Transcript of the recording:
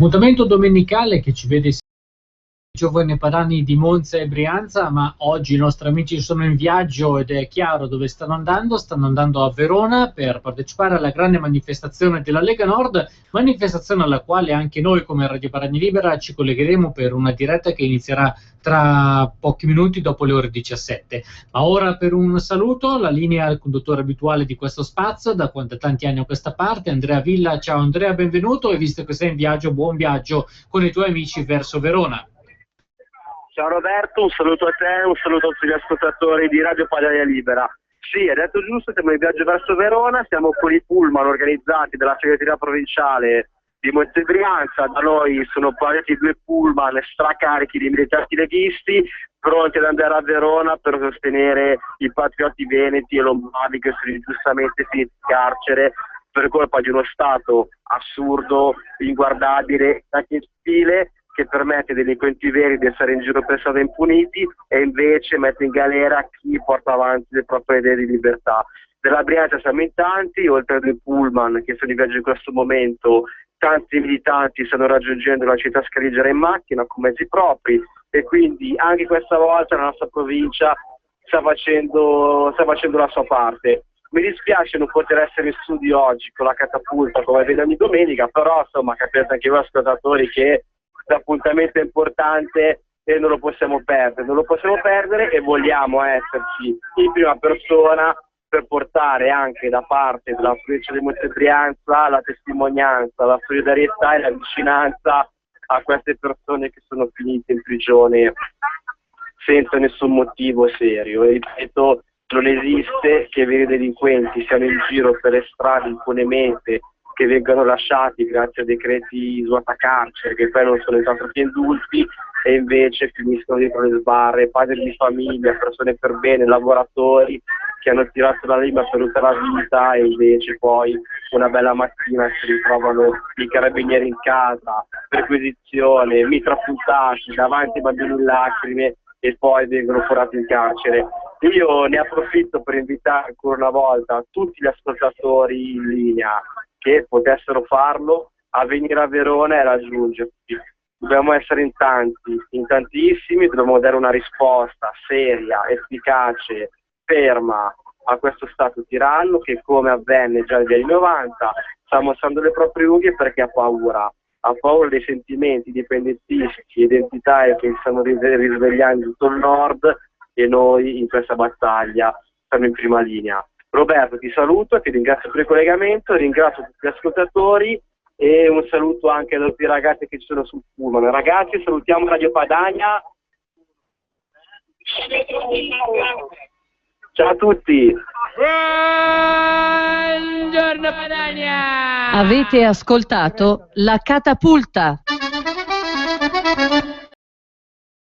Appuntamento domenicale che ci vede giovani padani di Monza e Brianza, ma oggi i nostri amici sono in viaggio ed è chiaro dove stanno andando a Verona per partecipare alla grande manifestazione della Lega Nord, manifestazione alla quale anche noi come Radio Padani Libera ci collegheremo per una diretta che inizierà tra pochi minuti dopo le ore 17. Ma ora per un saluto, la linea al conduttore abituale di questo spazio, da tanti anni a questa parte, Andrea Villa. Ciao Andrea, benvenuto, e visto che sei in viaggio, buon viaggio con i tuoi amici verso Verona. Ciao Roberto, un saluto a te, un saluto a tutti gli ascoltatori di Radio Padania Libera. Sì, hai detto giusto, siamo in viaggio verso Verona, siamo con i pullman organizzati dalla segreteria provinciale di Monza e Brianza. Da noi sono partiti 2 pullman stracarichi di militanti leghisti, pronti ad andare a Verona per sostenere i patrioti veneti e lombardi che sono ingiustamente finiti in carcere per colpa di uno Stato assurdo, inguardabile, anche in stile, che permette ai delinquenti veri di essere in giro per strada impuniti e invece mette in galera chi porta avanti le proprie idee di libertà. Della Brianza siamo in tanti, oltre a 2 pullman che sono in viaggio in questo momento, tanti militanti stanno raggiungendo la città scaligera in macchina con mezzi propri, e quindi anche questa volta la nostra provincia sta facendo la sua parte. Mi dispiace non poter essere in studio oggi con la catapulta come vedo ogni domenica, però insomma capite anche voi ascoltatori che l'appuntamento è importante e non lo possiamo perdere e vogliamo esserci in prima persona per portare anche da parte della provincia di Monza e Brianza la testimonianza, la solidarietà e la vicinanza a queste persone che sono finite in prigione senza nessun motivo serio. E ripeto, non esiste che veri delinquenti siano in giro per le strade impunemente, che vengono lasciati grazie a decreti svuotacarcere che poi non sono entrati che indulti e invece finiscono dietro le sbarre, padri di famiglia, persone per bene, lavoratori che hanno tirato la lima per tutta la vita e invece poi una bella mattina si ritrovano i carabinieri in casa, perquisizione, mitra puntati davanti ai bambini in lacrime e poi vengono portati in carcere. Io ne approfitto per invitare ancora una volta tutti gli ascoltatori in linea che potessero farlo a venire a Verona e raggiungerci. Dobbiamo essere in tanti, in tantissimi, dobbiamo dare una risposta seria, efficace, ferma a questo Stato tiranno che, come avvenne già negli anni 90, sta mostrando le proprie unghie perché ha paura dei sentimenti indipendentisti e identitari che si stanno risvegliando in tutto il nord, e noi in questa battaglia siamo in prima linea. Roberto, ti saluto, ti ringrazio per il collegamento, ringrazio tutti gli ascoltatori e un saluto anche a tutti i ragazzi che ci sono sul pullman. Ragazzi, salutiamo Radio Padania. Ciao a tutti. Buongiorno Padania. Avete ascoltato La Catapulta.